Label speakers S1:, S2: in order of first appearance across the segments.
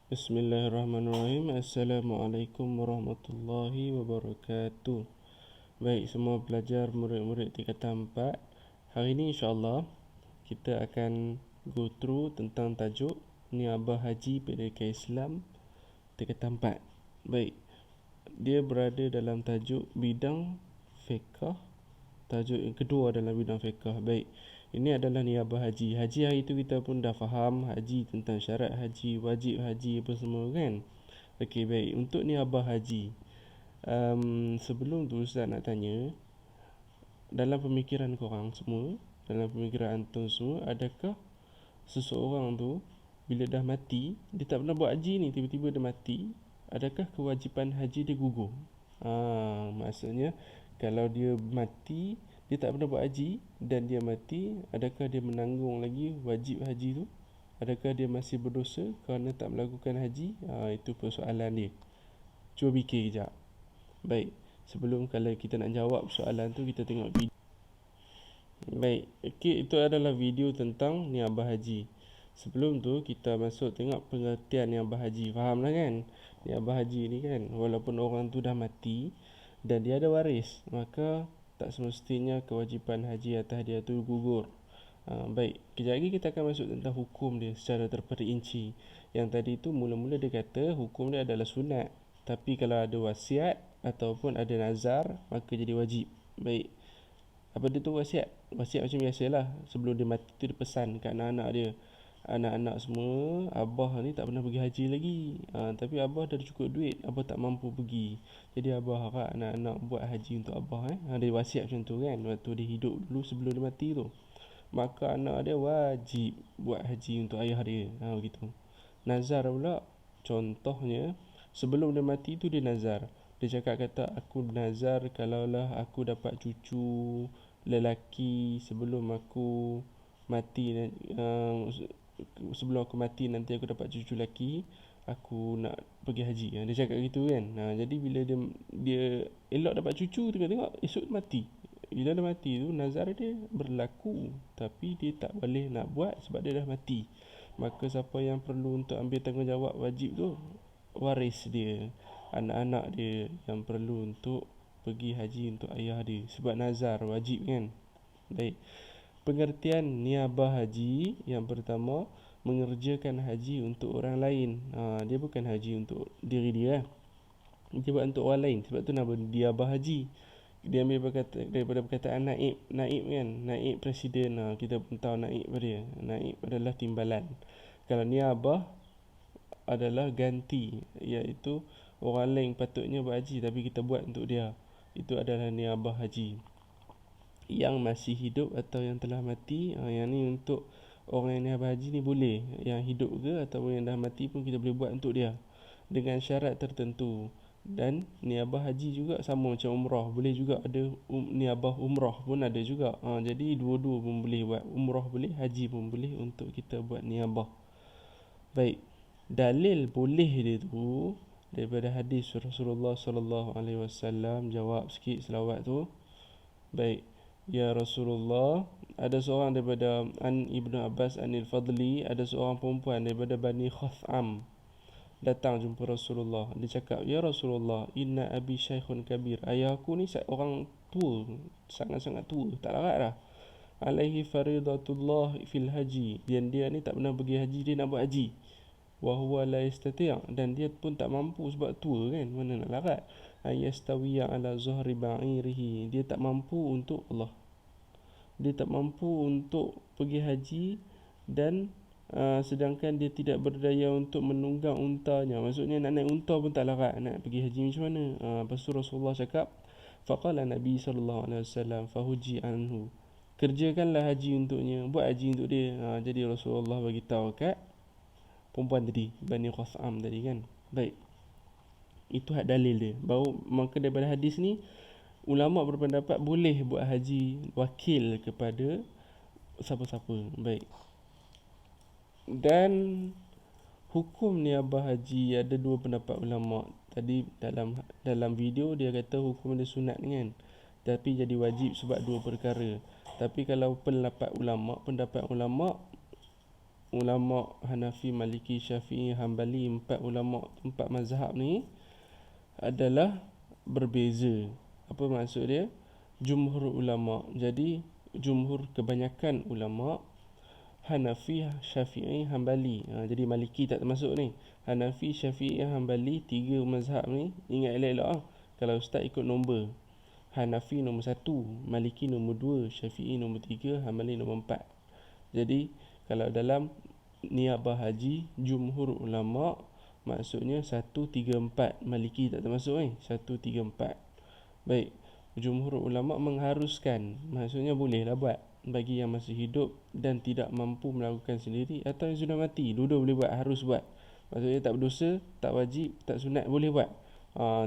S1: Bismillahirrahmanirrahim. Assalamualaikum warahmatullahi wabarakatuh. Baik, semua pelajar murid-murid tingkatan 4. Hari ini insya-Allah kita akan go through tentang tajuk Niabah Haji Pendidikan Islam tingkatan 4. Baik, dia berada dalam tajuk bidang fiqh. Tajuk yang kedua adalah bidang fiqh. Baik, ini adalah niabah haji. Haji hari itu kita pun dah faham haji, tentang syarat haji, wajib haji apa semua kan. Okey, baik. Untuk niabah haji, sebelum tu Ustaz nak tanya, dalam pemikiran korang semua, dalam pemikiran antum semua, adakah seseorang tu bila dah mati, dia tak pernah buat haji ni, tiba-tiba dia mati, adakah kewajipan haji dia gugur? Maksudnya kalau dia mati, dia tak pernah buat haji dan dia mati, adakah dia menanggung lagi wajib haji tu? Adakah dia masih berdosa kerana tak melakukan haji? Itu persoalan dia. Cuba fikir kejap. Baik, sebelum kalau kita nak jawab soalan tu, kita tengok video. Baik, okay, itu adalah video tentang niabah haji. Sebelum tu kita masuk tengok pengertian niabah haji. Faham lah kan? Niabah haji ni kan, walaupun orang tu dah mati dan dia ada waris, maka tak semestinya kewajipan haji atas dia tu gugur. Baik, kejap lagi kita akan masuk tentang hukum dia secara terperinci. Yang tadi tu mula-mula dia kata hukum dia adalah sunat, tapi kalau ada wasiat ataupun ada nazar, maka jadi wajib. Baik, apa dia tu wasiat? Wasiat macam biasalah, sebelum dia mati tu dia pesan kat anak-anak dia, anak-anak semua, abah ni tak pernah pergi haji lagi, tapi abah dah cukup duit, abah tak mampu pergi, jadi abah harap anak-anak buat haji untuk abah. Dia wasiat macam tu kan, waktu dia hidup dulu sebelum dia mati tu. Maka anak dia wajib buat haji untuk ayah dia, begitu. Nazar pula, contohnya sebelum dia mati tu dia nazar. Dia cakap kata, aku nazar kalaulah aku dapat cucu lelaki sebelum aku mati, sebelum aku mati nanti aku dapat cucu lelaki, aku nak pergi haji. Dia cakap gitu kan. Jadi bila dia elok dapat cucu, tengok-tengok esok mati. Bila dah mati tu, nazar dia berlaku, tapi dia tak boleh nak buat sebab dia dah mati. Maka siapa yang perlu untuk ambil tanggungjawab wajib tu? Waris dia, anak-anak dia yang perlu untuk pergi haji untuk ayah dia, sebab nazar wajib kan. Baik, pengertian niabah haji. Yang pertama, mengerjakan haji untuk orang lain. Dia bukan haji untuk diri dia, dia buat untuk orang lain. Sebab tu nama niabah haji. Dia ambil daripada perkataan naib. Naib kan, naib presiden. Kita pun tahu naib pada dia. Naib adalah timbalan. Kalau niabah adalah ganti, iaitu orang lain patutnya buat haji tapi kita buat untuk dia. Itu adalah niabah haji. Yang masih hidup atau yang telah mati, yang ni untuk orang yang niabah haji ni boleh. Yang hidup ke ataupun yang dah mati pun kita boleh buat untuk dia, dengan syarat tertentu. Dan niabah haji juga sama macam umrah, boleh juga ada niabah umrah pun ada juga. Jadi dua-dua pun boleh buat, umrah boleh, haji pun boleh untuk kita buat niabah. Baik, dalil boleh dia tu daripada hadis Rasulullah sallallahu alaihi wasallam. Jawab sikit selawat tu. Baik, ya Rasulullah, ada seorang daripada Ibnu Abbas Anil Fadli, ada seorang perempuan daripada Bani Khath'am datang jumpa Rasulullah. Dia cakap, ya Rasulullah, inna abi syaikhun kabir. Ayah aku ni orang tua, sangat-sangat tua, tak larat dah. Alaihi faridatullah fil haji. Dan dia ni tak pernah pergi haji, dia nak buat haji. Wa huwa la yastati', dan dia pun tak mampu sebab tua kan, mana nak larat. Ayastawiya ala zuhri ba'irihi. Dia tak mampu untuk dia tak mampu untuk pergi haji, dan sedangkan dia tidak berdaya untuk menunggang untanya. Maksudnya nak naik unta pun tak larat, nak pergi haji macam mana? Lepas tu Rasulullah cakap, faqala Nabi SAW, fahuji anhu. Kerjakanlah haji untuknya, buat haji untuk dia. Jadi Rasulullah bagi tahu kat perempuan tadi, Bani Qas'am tadi kan. Baik, itu hak dalil dia. Baru maka daripada hadis ni, ulama berpendapat boleh buat haji wakil kepada siapa-siapa. Baik, dan hukum niabah haji ada dua pendapat ulama. Tadi dalam video dia kata hukum dia sunat kan, tapi jadi wajib sebab dua perkara. Tapi kalau pendapat ulama ulama Hanafi, Maliki, Syafi'i, Hambali, empat mazhab ni adalah berbeza. Apa maksud dia? Jumhur ulama. Jadi jumhur, kebanyakan ulama Hanafi, Syafi'i, Hambali. Jadi Maliki tak termasuk ni. Hanafi, Syafi'i, Hambali, tiga mazhab ni ingat elok-elok. Kalau ustaz ikut nombor, Hanafi nombor 1, Maliki nombor 2, Syafi'i nombor 3, Hambali nombor 4. Jadi kalau dalam niabah haji, jumhur ulama maksudnya 1, 3, 4. Maliki tak termasuk ni, 1, 3, 4. Baik, jumhur ulama mengharuskan, maksudnya bolehlah buat bagi yang masih hidup dan tidak mampu melakukan sendiri atau yang sudah mati. Dua-dua boleh buat, harus buat. Maksudnya tak berdosa, tak wajib, tak sunat, boleh buat.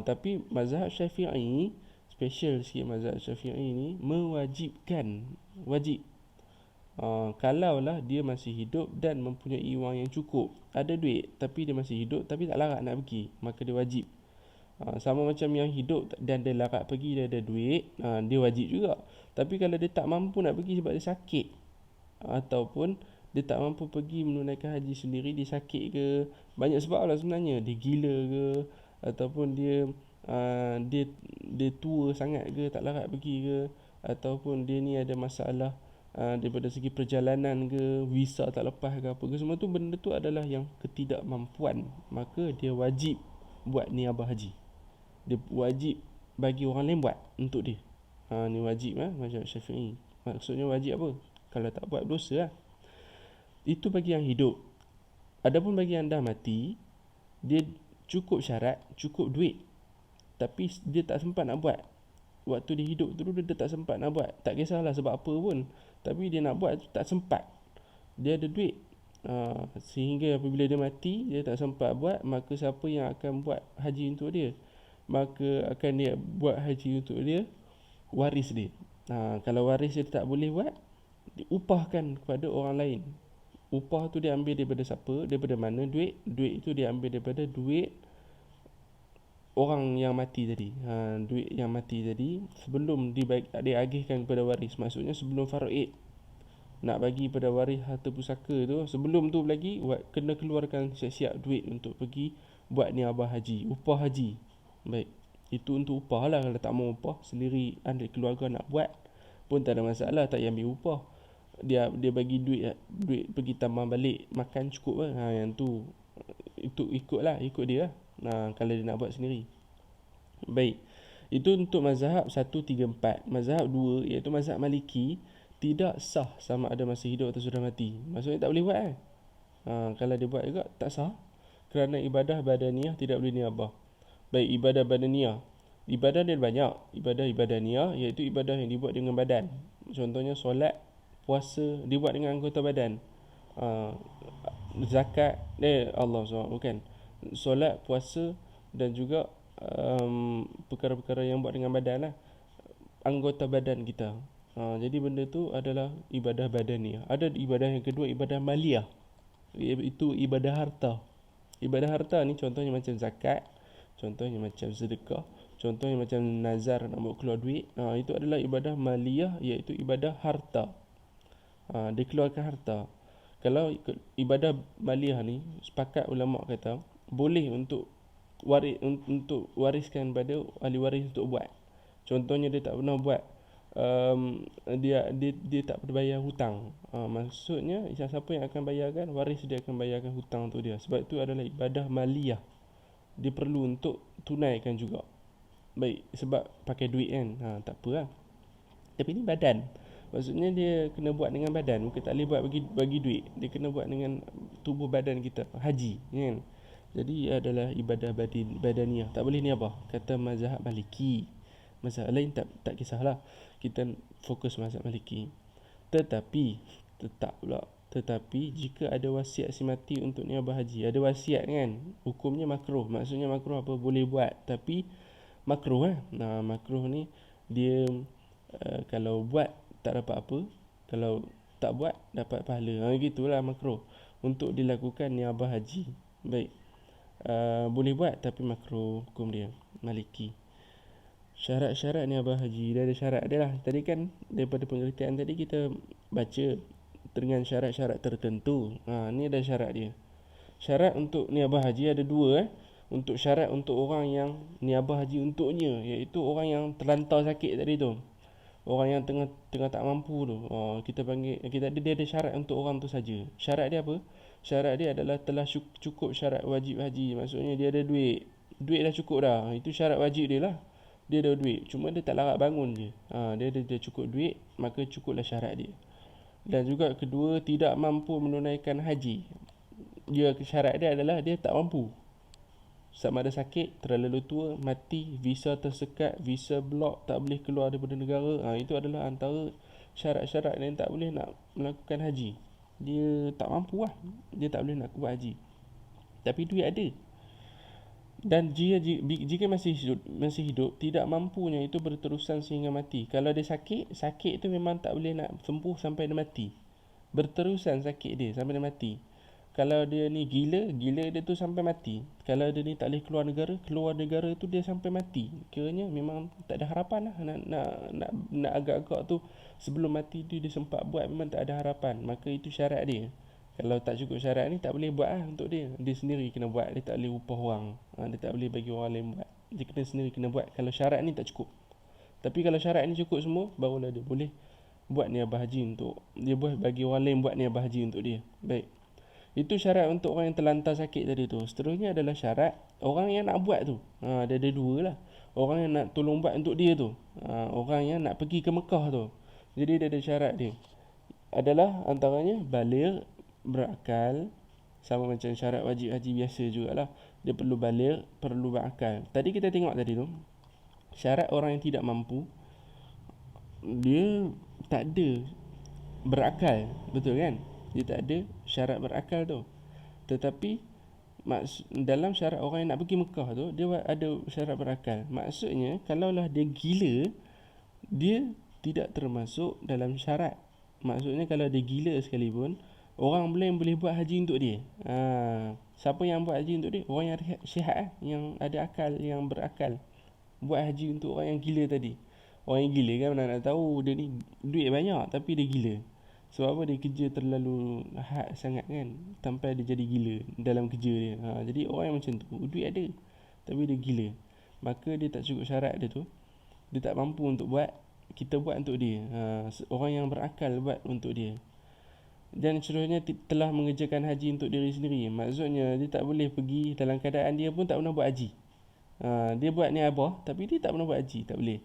S1: Tapi mazhab Syafi'i, special sikit mazhab Syafi'i ni, mewajibkan, wajib. Kalaulah dia masih hidup dan mempunyai wang yang cukup, ada duit tapi dia masih hidup tapi tak larat nak pergi, maka dia wajib. Sama macam yang hidup dan dia larat pergi, dia ada duit, dia wajib juga. Tapi kalau dia tak mampu nak pergi sebab dia sakit, ataupun dia tak mampu pergi menunaikan haji sendiri, dia sakit ke, banyak sebab lah sebenarnya, dia gila ke, ataupun dia tua sangat ke, tak larat pergi ke, ataupun dia ni ada masalah daripada segi perjalanan ke, visa tak lepas ke apa ke, semua tu, benda tu adalah yang ketidakmampuan, maka dia wajib buat niabah haji. Dia wajib bagi orang lain buat untuk dia. Ni wajib mazhab Syafi'i. Maksudnya wajib apa? Kalau tak buat dosa lah. Itu bagi yang hidup. Adapun bagi yang dah mati, dia cukup syarat, cukup duit, tapi dia tak sempat nak buat. Waktu dia hidup tu dia tak sempat nak buat. Tak kisahlah sebab apa pun, tapi dia nak buat tak sempat. Dia ada duit, sehingga apabila dia mati, dia tak sempat buat, maka siapa yang akan buat haji untuk dia? Maka akan dia buat haji untuk dia waris dia. Kalau waris dia tak boleh buat, diupahkan kepada orang lain. Upah tu dia ambil daripada siapa? Daripada mana duit? Duit itu dia ambil daripada duit orang yang mati tadi. Duit yang mati tadi sebelum diagihkan kepada waris. Maksudnya sebelum faraid nak bagi pada waris harta pusaka tu, sebelum tu lagi kena keluarkan siap-siap duit untuk pergi buat niabah haji, upah haji. Baik, itu untuk upah lah. Kalau tak mau upah sendiri, ahli keluarga nak buat pun tak ada masalah, tak payah ambil upah. Dia bagi duit pergi tambah balik, makan cukup lah. Yang tu itu ikut dia lah. Kalau dia nak buat sendiri. Baik, itu untuk mazhab 1, 3, 4. Mazhab 2 iaitu mazhab Maliki, tidak sah sama ada masih hidup atau sudah mati. Maksudnya tak boleh buat kan? Kalau dia buat juga tak sah, kerana ibadah badaniyah tidak boleh niabah. Baik, ibadah badaniyah, ibadah dia banyak. Ibadah badaniyah iaitu ibadah yang dibuat dengan badan. Contohnya solat, puasa dibuat dengan anggota badan. Zakat, Allah SWT, bukan. Solat, puasa dan juga perkara-perkara yang buat dengan badan lah, anggota badan kita. Jadi benda tu adalah ibadah badaniyah. Ada ibadah yang kedua, ibadah maliyah, itu ibadah harta. Ibadah harta ni contohnya macam zakat, contohnya macam sedekah, contohnya macam nazar nak buat keluar duit. Itu adalah ibadah maliyah, iaitu ibadah harta. Dia keluarkan harta. Kalau ibadah maliyah ni, sepakat ulama kata boleh untuk wariskan pada ahli waris untuk buat. Contohnya dia tak pernah buat, dia tak pernah bayar hutang. Maksudnya siapa yang akan bayarkan? Waris dia akan bayarkan hutang untuk dia. Sebab itu adalah ibadah maliyah, dia perlu untuk tunaikan juga. Baik, sebab pakai duit kan, tak apa lah. Tapi ni badan, maksudnya dia kena buat dengan badan, bukan tak boleh buat bagi duit. Dia kena buat dengan tubuh badan kita, haji kan. Jadi adalah ibadah badaniyah, tak boleh niabah, kata mazhab Maliki. Mazhab lain tak kisahlah, kita fokus mazhab Maliki. Tetapi jika ada wasiat si mati untuk niabah haji, ada wasiat kan, hukumnya makruh. Maksudnya makruh apa? Boleh buat tapi makruh makruh ni dia kalau buat tak dapat apa, kalau tak buat dapat pahala. Gitulah makruh untuk dilakukan niabah haji. Baik, boleh buat tapi makruh, hukum dia Maliki. Syarat-syarat niabah haji, dia ada syarat dia lah. Tadi kan daripada pengertian tadi kita baca dengan syarat-syarat tertentu. Ni ada syarat dia. Syarat untuk niabah haji ada dua. Untuk syarat untuk orang yang niabah haji untuknya, iaitu orang yang terlantar sakit tadi tu, orang yang tengah tak mampu tu. Kita panggil, dia ada syarat untuk orang tu saja. Syarat dia apa? Syarat dia adalah telah cukup syarat wajib haji. Maksudnya dia ada duit. Duit dah cukup dah. Itu syarat wajib dia lah. Dia ada duit. Cuma dia tak larat bangun je. Dia cukup duit, maka cukuplah syarat dia. Dan juga kedua, tidak mampu menunaikan haji. Syarat dia adalah dia tak mampu. Sama ada sakit, terlalu tua, mati, visa tersekat, visa blok, tak boleh keluar daripada negara. Itu adalah antara syarat-syarat yang tak boleh nak melakukan haji. Dia tak mampu lah. Dia tak boleh nak buat haji. Tapi duit ada. Dan jika masih hidup, tidak mampunya itu berterusan sehingga mati. Kalau dia sakit tu memang tak boleh nak sembuh sampai dia mati. Berterusan sakit dia sampai dia mati. Kalau dia ni gila dia tu sampai mati. Kalau dia ni tak boleh keluar negara tu dia sampai mati. Kiranya memang tak ada harapan lah. Nak agak-agak tu sebelum mati tu dia sempat buat, memang tak ada harapan. Maka itu syarat dia. Kalau tak cukup syarat ni tak boleh buat lah untuk dia. Dia sendiri kena buat. Dia tak boleh upah orang. Dia tak boleh bagi orang lain buat. Dia kena buat. Kalau syarat ni tak cukup. Tapi kalau syarat ni cukup semua, barulah dia boleh buat niabah haji untuk dia, boleh bagi orang lain buat niabah haji untuk dia. Baik. Itu syarat untuk orang yang terlantar sakit tadi tu. Seterusnya adalah syarat orang yang nak buat tu. Dia ada dua lah. Orang yang nak tolong buat untuk dia tu. Orang yang nak pergi ke Mekah tu. Jadi dia ada syarat dia. Adalah antaranya baligh, berakal. Sama macam syarat wajib haji biasa jugalah. Dia perlu baligh, perlu berakal. Tadi kita tengok tadi tu, syarat orang yang tidak mampu, dia tak ada berakal. Betul kan? Dia tak ada syarat berakal tu. Tetapi dalam syarat orang yang nak pergi Mekah tu, dia ada syarat berakal. Maksudnya kalaulah dia gila, dia tidak termasuk dalam syarat. Maksudnya kalau dia gila sekalipun, orang lain boleh buat haji untuk dia. Siapa yang buat haji untuk dia? Orang yang sihat, yang ada akal, yang berakal. Buat haji untuk orang yang gila tadi. Orang yang gila kan mana nak tahu dia ni duit banyak tapi dia gila. Sebab apa? Dia kerja terlalu hard sangat kan, sampai dia jadi gila dalam kerja dia. Jadi orang yang macam tu, duit ada tapi dia gila, maka dia tak cukup syarat dia tu. Dia tak mampu untuk buat, kita buat untuk dia. Orang yang berakal buat untuk dia. Dan seterusnya telah mengerjakan haji untuk diri sendiri. Maksudnya dia tak boleh pergi dalam keadaan dia pun tak pernah buat haji. Dia buat niabah tapi dia tak pernah buat haji, tak boleh.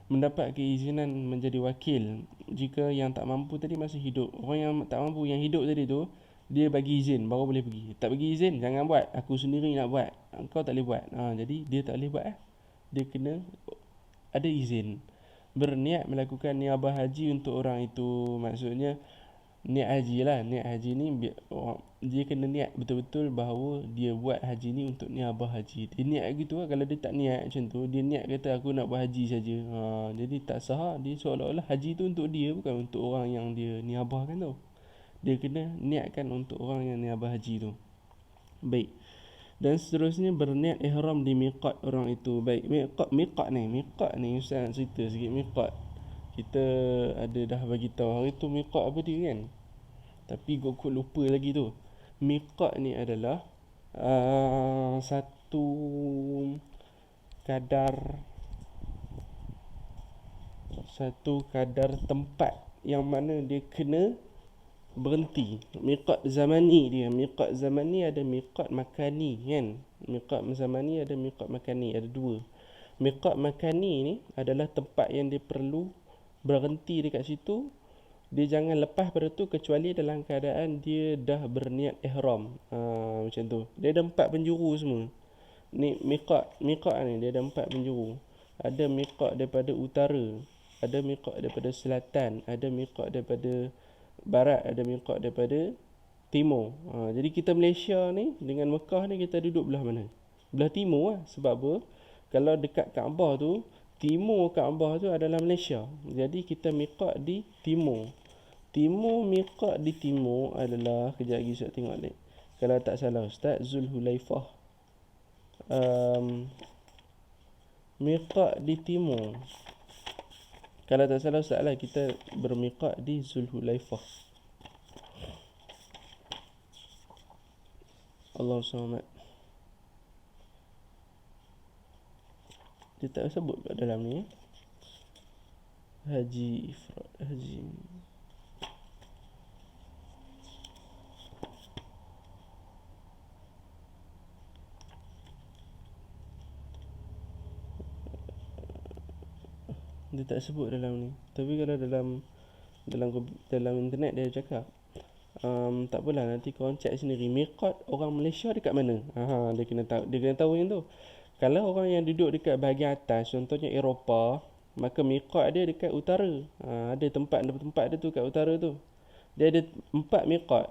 S1: Mendapat keizinan menjadi wakil jika yang tak mampu tadi masih hidup. Orang yang tak mampu, yang hidup tadi tu, dia bagi izin baru boleh pergi. Tak bagi izin, jangan buat, aku sendiri nak buat, kau tak boleh buat. Jadi dia tak boleh buat lah. Dia kena ada izin. Berniat melakukan niabah haji untuk orang itu. Maksudnya niat haji lah. Niat haji ni dia kena niat betul-betul bahawa dia buat haji ni untuk niabah haji. Dia niat gitu lah. Kalau dia tak niat macam tu, dia niat kata aku nak buat haji saja, jadi tak sah. Dia seolah-olah haji tu untuk dia, bukan untuk orang yang dia niabahkan tu. Dia kena niatkan untuk orang yang niabah haji tu. Baik. Dan seterusnya berniat ihram di miqat orang itu. Baik, miqat ni Ustaz nak cerita sikit miqat. Kita ada dah bagi tahu hari tu miqat apa dia kan. Tapi gua lupa lagi tu. Miqat ni adalah satu kadar tempat yang mana dia kena berhenti. Miqat zamani dia. Miqat zamani ada miqat makani kan. Miqat zamani ada miqat makani, ada dua. Miqat makani ni adalah tempat yang dia perlu berhenti dekat situ. Dia jangan lepas pada tu kecuali dalam keadaan dia dah berniat ihram. Macam tu. Dia ada 4 penjuru semua. Ni miqat ni dia ada 4 penjuru. Ada miqat daripada utara, ada miqat daripada selatan, ada miqat daripada barat, ada miqat daripada timur. Jadi kita Malaysia ni dengan Mekah ni kita duduk belah mana? Belah timur lah. Sebab apa? Kalau dekat Kaabah tu, timur Kaabah tu adalah Malaysia. Jadi kita miqat di timur. Miqat di timur adalah, kejap lagi Ustaz tengok ni, kalau tak salah Ustaz, Zulhulaifah. Miqat di timur, kalau tak salah Ustaz lah, kita bermiqat di Zulhulaifah. Allah SWT. Dia tak sebut kat dalam ni. Haji ifrad, haji. Dia tak sebut dalam ni. Tapi kalau dalam internet dia cakap, tak apalah, nanti korang cek sendiri miqat orang Malaysia dekat mana. Dia kena tahu yang tu. Kalau orang yang duduk dekat bahagian atas, contohnya Eropah, maka miqat dia dekat utara. Ada tempat dia tu kat utara tu. Dia ada 4 miqat.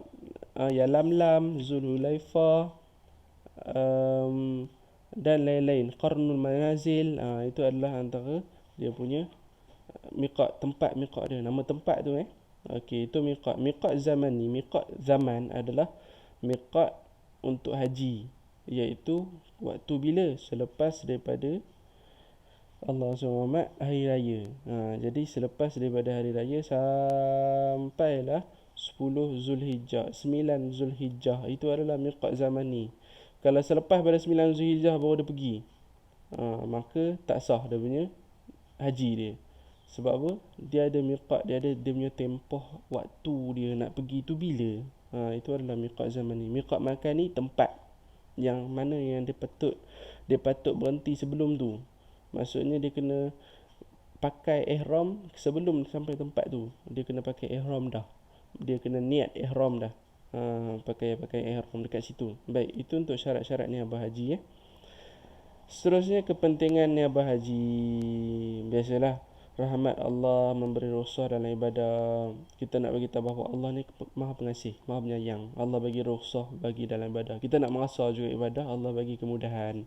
S1: Yalamlam, Zulhulaifah, dan lain-lain. Qarnul Manazil, itu adalah antara dia punya miqat, tempat miqat dia. Nama tempat tu Okey, itu miqat. Miqat zaman ni, miqat zaman adalah miqat untuk haji, iaitu waktu bila? Selepas daripada Allah SWT hari raya. Jadi selepas daripada hari raya sampailah 10 Zulhijjah, 9 Zulhijjah, itu adalah miqat zaman ni. Kalau selepas pada 9 Zulhijjah baru dia pergi, maka tak sah dia punya haji dia. Sebab apa? Dia ada miqat, dia punya tempoh waktu dia nak pergi tu bila. Itu adalah miqat zaman ni. Miqat makan ni tempat yang mana yang dia patut berhenti sebelum tu. Maksudnya dia kena pakai ihram sebelum sampai tempat tu. Dia kena pakai ihram dah. Dia kena niat ihram dah. Pakai ihram dekat situ. Baik, itu untuk syarat-syarat niabah haji Seterusnya kepentingan niabah haji. Biasalah, rahmat Allah memberi rukhsah dalam ibadah. Kita nak bagi tahu bahawa Allah ni Maha Pengasih, Maha Penyayang. Allah bagi rukhsah bagi dalam ibadah. Kita nak merasa juga ibadah, Allah bagi kemudahan.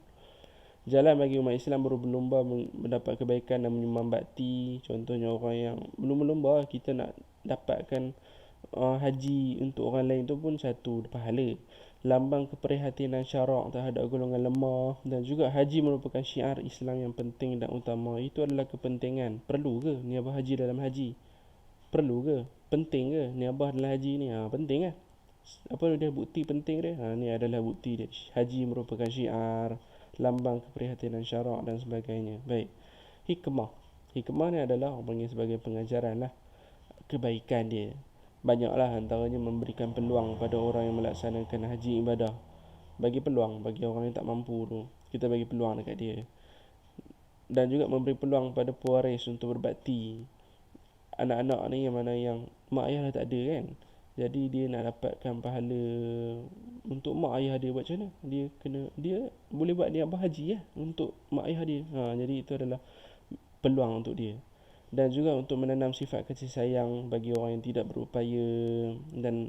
S1: Jalan bagi umat Islam berlumba mendapat kebaikan dan menyumbang bakti. Contohnya orang yang berlumba-lumba, kita nak dapatkan haji untuk orang lain tu pun satu pahala. Lambang keprihatinan syarak terhadap golongan lemah. Dan juga haji merupakan syiar Islam yang penting dan utama. Itu adalah kepentingan. Perlu ke niabah haji dalam haji? Perlu ke? Penting ke niabah dalam haji ni? Penting lah. Apa dia bukti penting dia? Ni adalah bukti dia. Haji merupakan syiar, lambang keprihatinan syarak dan sebagainya. Baik, hikmah ni adalah orang panggil sebagai pengajaran lah, kebaikan dia. Banyaklah, antaranya memberikan peluang pada orang yang melaksanakan haji ibadah. Bagi peluang bagi orang yang tak mampu tu, kita bagi peluang dekat dia. Dan juga memberi peluang pada pewaris untuk berbakti. Anak-anak ni yang mana yang mak ayah dah tak ada kan, jadi dia nak dapatkan pahala untuk mak ayah dia, buat macam mana? Dia boleh buat niabah haji untuk mak ayah dia. Jadi itu adalah peluang untuk dia. Dan juga untuk menanam sifat kasih sayang bagi orang yang tidak berupaya dan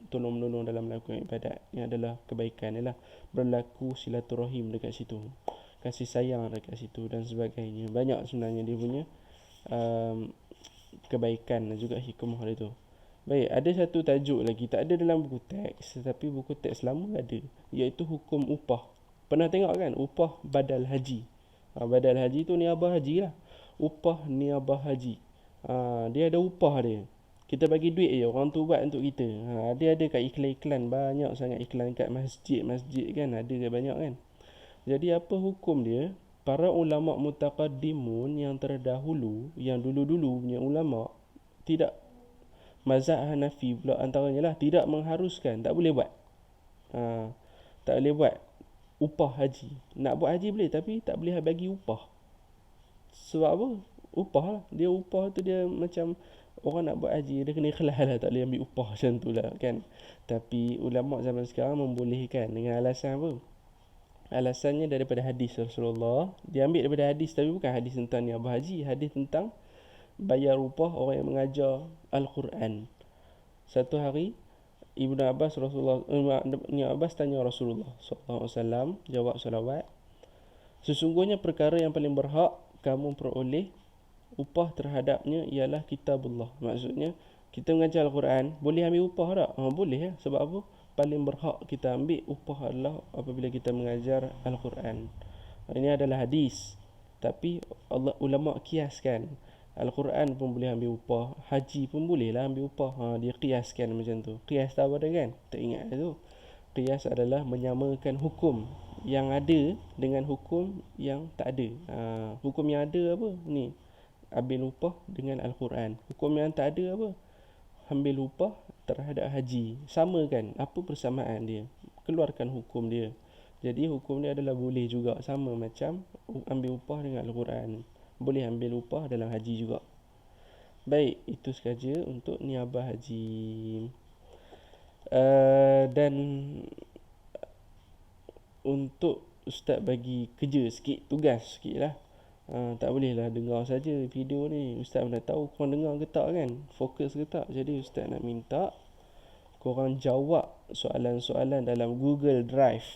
S1: tolong menolong dalam melakukan ibadat. Ini adalah kebaikan ialah berlaku silaturahim dekat situ, kasih sayang dekat situ dan sebagainya. Banyak sebenarnya dia punya kebaikan dan juga hikmah dia tu. Baik, ada satu tajuk lagi, tak ada dalam buku teks, tetapi buku teks lama ada, iaitu hukum upah. Pernah tengok kan upah badal haji? Badal haji tu niabah haji lah. Upah niabah haji, dia ada upah dia. Kita bagi duit je, orang tu buat untuk kita. Dia ada kat iklan-iklan, banyak sangat iklan kat masjid kan, ada ke banyak kan. Jadi apa hukum dia? Para ulama' mutaqaddimun yang terdahulu, yang dulu-dulu punya ulama', tidak, mazhab Hanafi pula antaranya lah, tidak mengharuskan, tak boleh buat. Tak boleh buat upah haji. Nak buat haji boleh, tapi tak boleh bagi upah. Sebab apa? Upah lah. Dia upah tu dia macam orang nak buat haji, dia kena ikhlas lah, tak boleh ambil upah macam tu lah kan. Tapi ulama' zaman sekarang membolehkan dengan alasan apa? Alasannya daripada hadis Rasulullah. Dia ambil daripada hadis, tapi bukan hadis tentang niabah haji, hadis tentang bayar upah orang yang mengajar Al-Quran. Satu hari Ibnu Abbas tanya Rasulullah SAW, jawab salawat, sesungguhnya perkara yang paling berhak kamu peroleh upah terhadapnya ialah kitabullah. Maksudnya kita mengajar Al-Quran, boleh ambil upah tak? Boleh ya. Sebab apa? Paling berhak kita ambil upah adalah apabila kita mengajar Al-Quran. Ini adalah hadis, tapi ulama' kiaskan. Al-Quran pun boleh ambil upah, haji pun boleh lah ambil upah. Dia kiaskan macam tu. Kias tahu ada kan? Tak ingat tu. Qiyas adalah menyamakan hukum yang ada dengan hukum yang tak ada. Hukum yang ada apa? Ni, ambil upah dengan Al-Quran. Hukum yang tak ada apa? Ambil upah terhadap haji. Sama kan? Apa persamaan dia? Keluarkan hukum dia. Jadi hukum dia adalah boleh juga, sama macam ambil upah dengan Al-Quran. Boleh ambil upah dalam haji juga. Baik, itu sahaja untuk niabah haji. Dan untuk Ustaz bagi kerja sikit, tugas sikit lah. Tak boleh lah dengar saja video ni. Ustaz mana tahu korang dengar ke tak kan, fokus ke tak. Jadi Ustaz nak minta korang jawab soalan-soalan dalam Google Drive.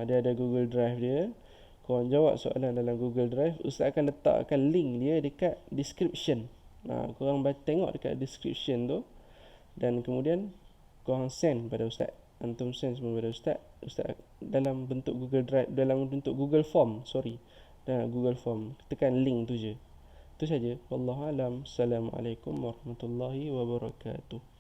S1: Dia ada Google Drive dia. Korang jawab soalan dalam Google Drive. Ustaz akan letakkan link dia dekat description. Korang tengok dekat description tu, dan kemudian korang send pada Ustaz. Antum send semua pada Ustaz. Ustaz dalam bentuk Google Drive, dalam bentuk Google Form, dalam Google Form. Tekan link tu je. Itu saja. Wallahu alam. Assalamualaikum warahmatullahi wabarakatuh.